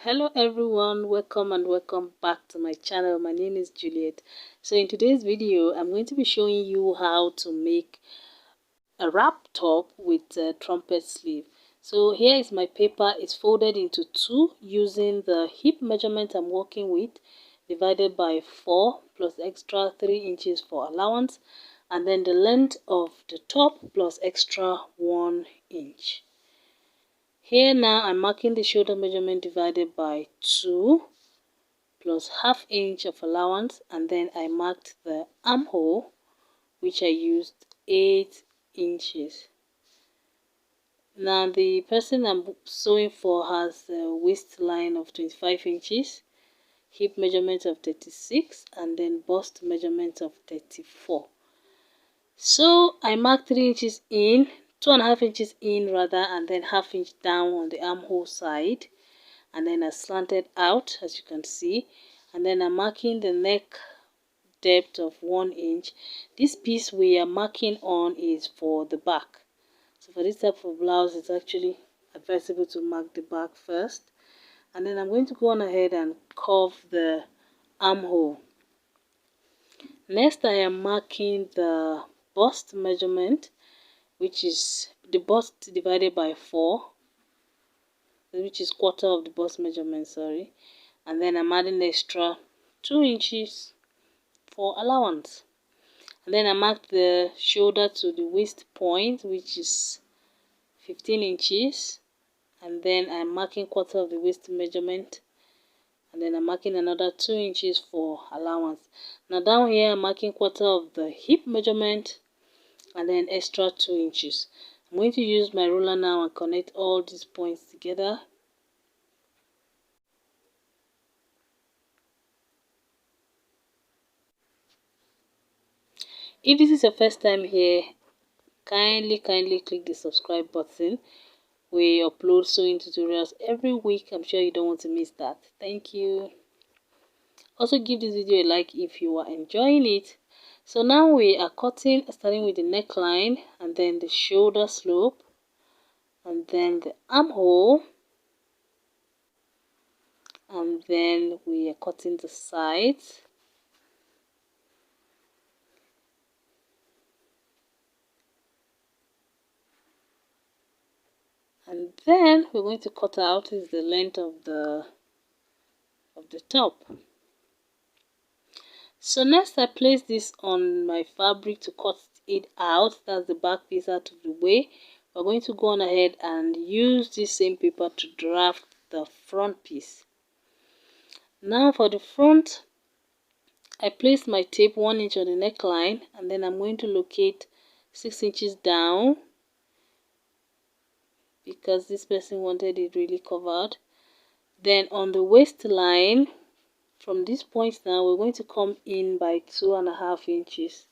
Hello everyone, welcome back to my channel. My name is Juliet. So in today's video I'm going to be showing you how to make a wrap top with a trumpet sleeve. So here is my paper. It's folded into two using the hip measurement I'm working with, divided by 4 plus extra 3 inches for allowance, and then the length of the top plus extra 1 inch. Here now I'm marking the shoulder measurement divided by 2 plus half inch of allowance, and then I marked the armhole, which I used 8 inches. Now the person I'm sewing for has a waistline of 25 inches, hip measurement of 36, and then bust measurement of 34. So I marked 3 inches in, 2.5 inches in rather, and then half inch down on the armhole side, and then I slanted out as you can see, and then I'm marking the neck depth of 1 inch. This piece we are marking on is for the back. So for this type of blouse, it's actually advisable to mark the back first, and then I'm going to go on ahead and curve the armhole. Next I am marking the bust measurement, which is the bust divided by 4, which is quarter of the bust measurement, sorry, and then I'm adding extra 2 inches for allowance, and then I marked the shoulder to the waist point, which is 15 inches, and then I'm marking quarter of the waist measurement, and then I'm marking another 2 inches for allowance. Now down here I'm marking quarter of the hip measurement and then extra 2 inches. I'm going to use my ruler now and connect all these points together. If this is your first time here, kindly click the subscribe button. We upload sewing tutorials every week. I'm sure you don't want to miss that. Thank you. Also give this video a like if you are enjoying it. So now we are cutting, starting with the neckline, and then the shoulder slope, and then the armhole, and then we are cutting the sides. And then we're going to cut out is the length of the top. So next I place this on my fabric to cut it out. That's the back piece out of the way. We're going to go on ahead and use this same paper to draft the front piece. Now for the front, I placed my tape 1 inch on the neckline, and then I'm going to locate 6 inches down because this person wanted it really covered. Then on the waistline, from this point now, we're going to come in by 2.5 inches.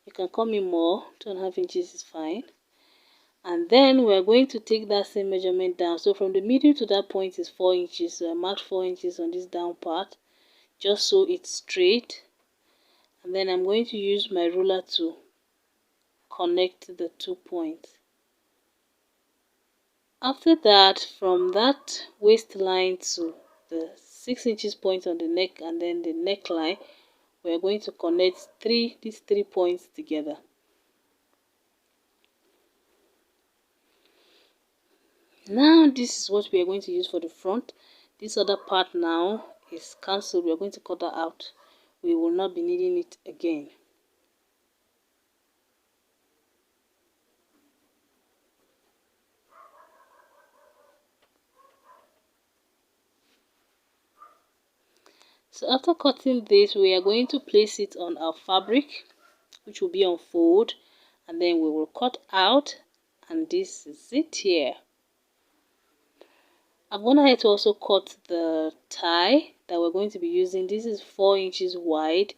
You can come in more, 2.5 inches is fine. And then we're going to take that same measurement down. So from the middle to that point is 4 inches. So I marked 4 inches on this down part, just so it's straight. And then I'm going to use my ruler to connect the 2 points. After that, from that waistline to the 6 inches point on the neck and then the neckline, we are going to connect these three points together. Now this is what we are going to use for the front. This other part now is cancelled. We are going to cut that out. We will not be needing it again. So after cutting this, we are going to place it on our fabric, which will be on fold, and then we will cut out, and this is it here. I've gone ahead to also cut the tie that we're going to be using. This is 4 inches wide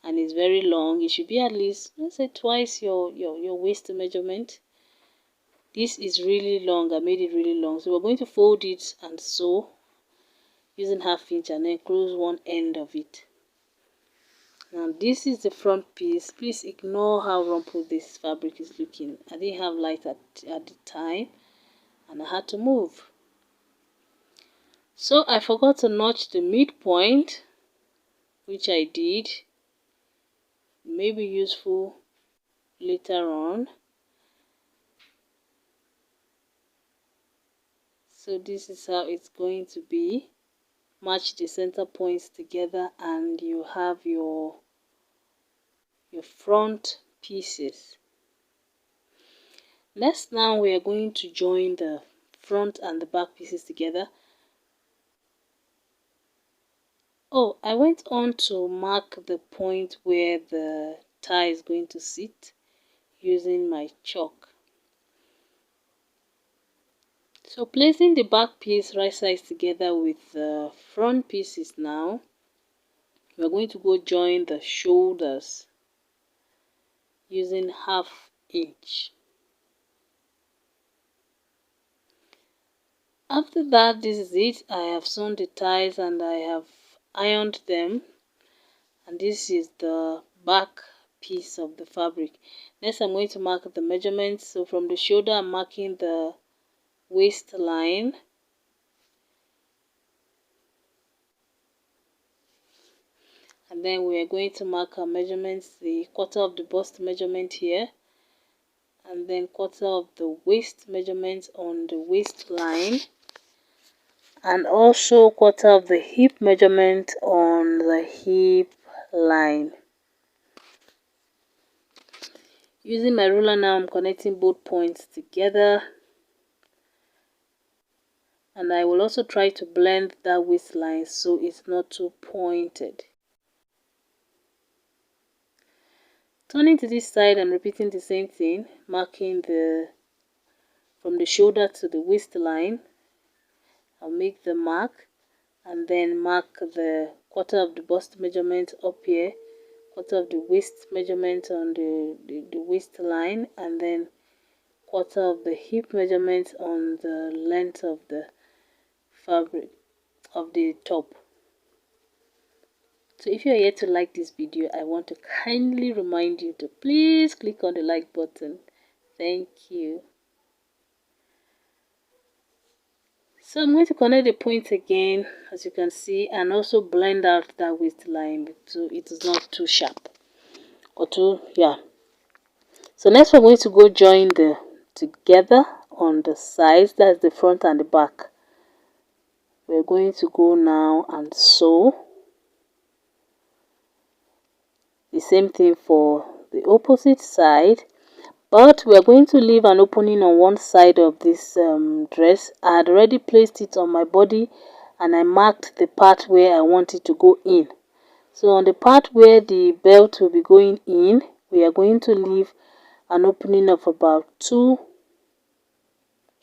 and it's very long. It should be at least, let's say, twice your waist measurement. This is really long. I made it really long. So we're going to fold it and sew using half inch and then close one end of it. Now this is the front piece. Please ignore how rumpled this fabric is looking. I didn't have light at the time and I had to move. So I forgot to notch the midpoint, which I did. May be useful later on. So this is how it's going to be. Match the center points together and you have your front pieces. Next, now we are going to join the front and the back pieces together. Oh, I went on to mark the point where the tie is going to sit using my chalk. So placing the back piece right sides together with the front pieces now, we're going to go join the shoulders using 1/2 inch. After that, this is it. I have sewn the ties and I have ironed them, and this is the back piece of the fabric. Next, I'm going to mark the measurements. So from the shoulder, I'm marking the waistline, and then we are going to mark our measurements, the quarter of the bust measurement here, and then quarter of the waist measurement on the waistline, and also quarter of the hip measurement on the hip line. Using my ruler now, I'm connecting both points together, and I will also try to blend that waistline so it's not too pointed. Turning to this side and repeating the same thing, marking from the shoulder to the waistline. I'll make the mark and then mark the quarter of the bust measurement up here, quarter of the waist measurement on the waistline, and then quarter of the hip measurement on the length of the fabric of the top. So if you are yet to like this video, I want to kindly remind you to please click on the like button. Thank you. So I'm going to connect the point again, as you can see, and also blend out that waistline so it is not too sharp or too, yeah. So next we're going to go join the together on the sides, that's the front and the back. We're going to go now and sew. The same thing for the opposite side, but we are going to leave an opening on one side of this dress. I had already placed it on my body and I marked the part where I want it to go in. So on the part where the belt will be going in, we are going to leave an opening of about 2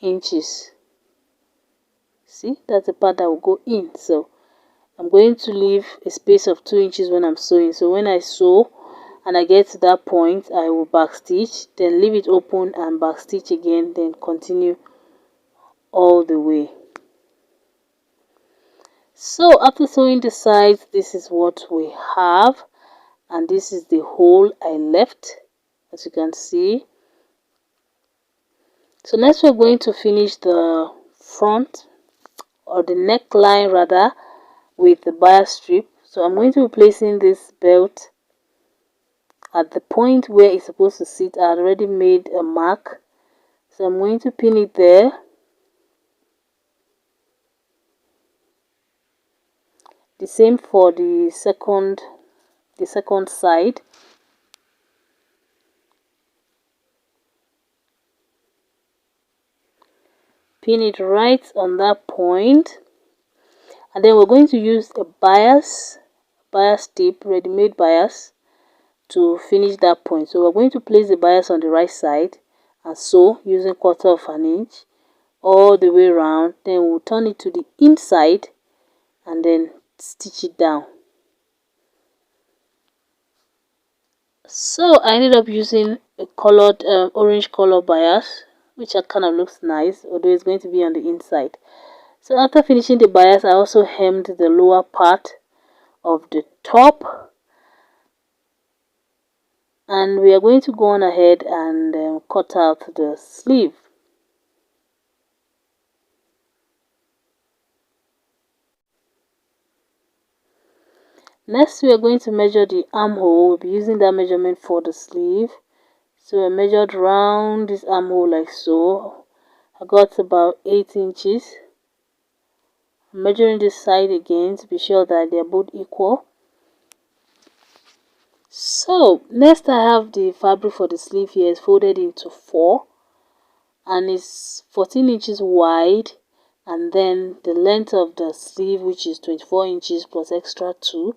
inches. See, that's the part that will go in. So I'm going to leave a space of 2 inches when I'm sewing. So when I sew and I get to that point, I will backstitch, then leave it open and backstitch again, then continue all the way. So after sewing the sides, this is what we have, and this is the hole I left, as you can see. So next we're going to finish the front, or the neckline rather, with the bias strip. So I'm going to be placing this belt at the point where it's supposed to sit. I already made a mark, so I'm going to pin it there. The same for the second side. Pin it right on that point, and then we're going to use a bias tip, ready-made bias, to finish that point. So we're going to place the bias on the right side and sew using 1/4 inch all the way around. Then we'll turn it to the inside and then stitch it down. So I ended up using a colored orange color bias, which kind of looks nice, although it's going to be on the inside. So after finishing the bias, I also hemmed the lower part of the top, and we are going to go on ahead and cut out the sleeve. Next, we are going to measure the armhole. We'll be using that measurement for the sleeve. So I measured round this armhole like so. I got about 8 inches. I'm measuring this side again to be sure that they're both equal. So next, I have the fabric for the sleeve here. It's folded into 4 and it's 14 inches wide, and then the length of the sleeve, which is 24 inches plus extra 2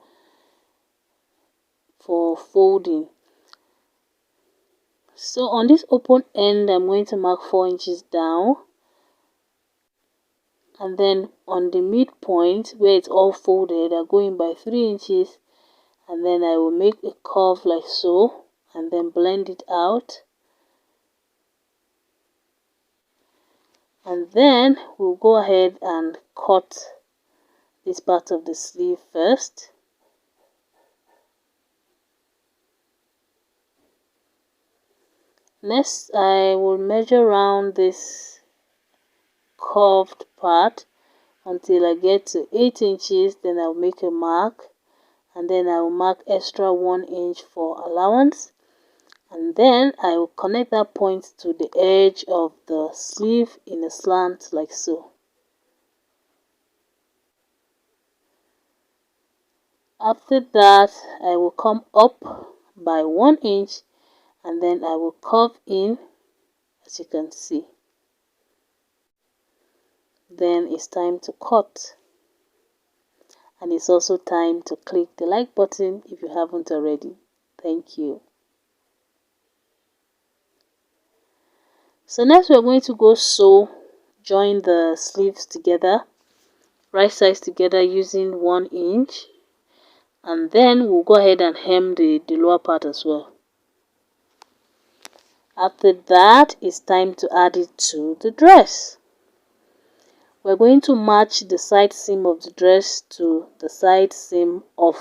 for folding. So on this open end, I'm going to mark 4 inches down, and then on the midpoint where it's all folded, I go in by 3 inches, and then I will make a curve like so and then blend it out. And then we'll go ahead and cut this part of the sleeve first. Next, I will measure around this curved part until I get to 8 inches. Then I'll make a mark, and then I will mark extra 1 inch for allowance, and then I will connect that point to the edge of the sleeve in a slant like so. After that, I will come up by 1 inch, and then I will curve in, as you can see. Then it's time to cut, and it's also time to click the like button if you haven't already. Thank you. So next, we're going to go join the sleeves together, right sides together, using 1 inch, and then we'll go ahead and hem the lower part as well. After that, it's time to add it to the dress. We're going to match the side seam of the dress to the side seam of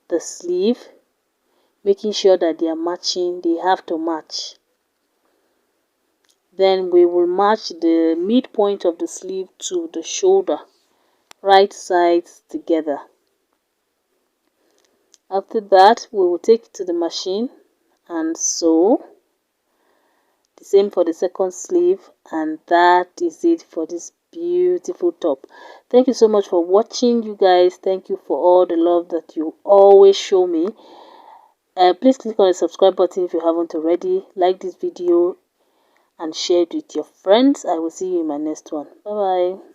the sleeve, making sure that they are matching. They have to match. Then we will match the midpoint of the sleeve to the shoulder, right sides together. After that, we will take it to the machine and sew. The same for the second sleeve, and that is it for this beautiful top. Thank you so much for watching, you guys. Thank you for all the love that you always show me. Please click on the subscribe button if you haven't already. Like this video and share it with your friends. I will see you in my next one. Bye bye.